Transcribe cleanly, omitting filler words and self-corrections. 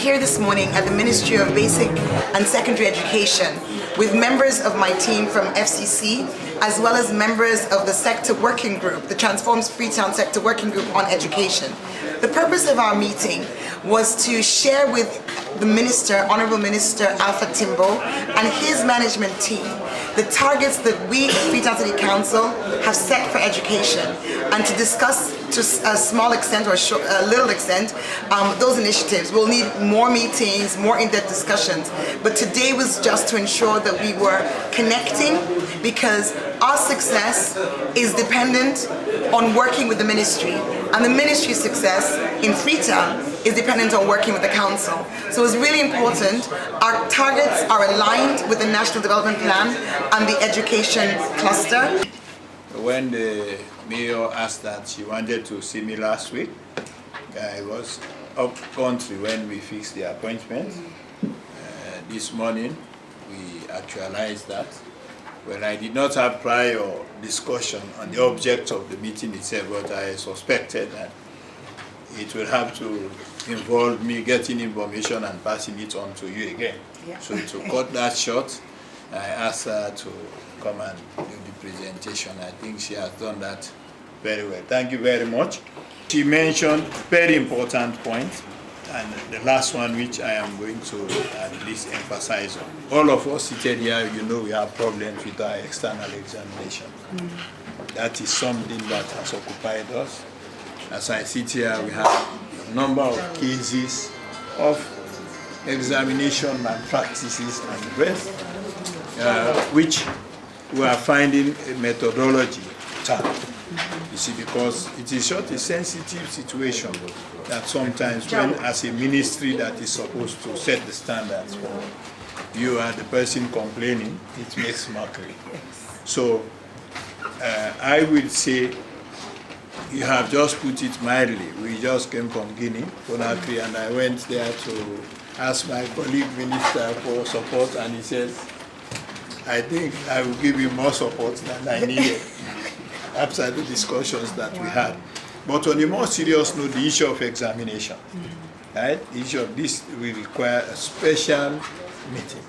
here this morning at the Ministry of Basic and Secondary Education with members of my team from FCC, as well as members of the sector working group, the Transforms Freetown Sector Working Group on Education. The purpose of our meeting was to share with the Minister, Honourable Minister Alpha Timbo, and his management team the targets that we, Freetown City Council, have set for education, and to discuss to a small extent or a little extent those initiatives. We'll need more meetings, more in-depth discussions, but today was just to ensure that we were connecting, because our success is dependent on working with the ministry, and the ministry's success in Freetown is dependent on working with the council. So it's really important. Our targets are aligned with the National Development Plan and the education cluster. When the mayor asked that she wanted to see me last week, I was up country when we fixed the appointment. This morning we actualized that. Well, I did not have prior discussion on the object of the meeting itself, but I suspected that it will have to involve me getting information and passing it on to you again. Yeah. So to cut that short, I asked her to come and do the presentation. I think she has done that very well. Thank you very much. She mentioned very important points, and the last one which I am going to at least emphasize on. All of us seated here, you know we have problems with our external examination. That is something that has occupied us. As I sit here, we have a number of cases of examination malpractices and the rest, which we are finding a methodology tough. You see, because it is such a sensitive situation that sometimes when, as a ministry that is supposed to set the standards for, you are the person complaining, it makes mockery. So I will say, you have just put it mildly. We just came from Guinea, Conakry, and I went there to ask my colleague minister for support, and he says, I think I will give you more support than I needed after the discussions that we had. But on a more serious note, the issue of examination, right? The issue of this will require a special meeting.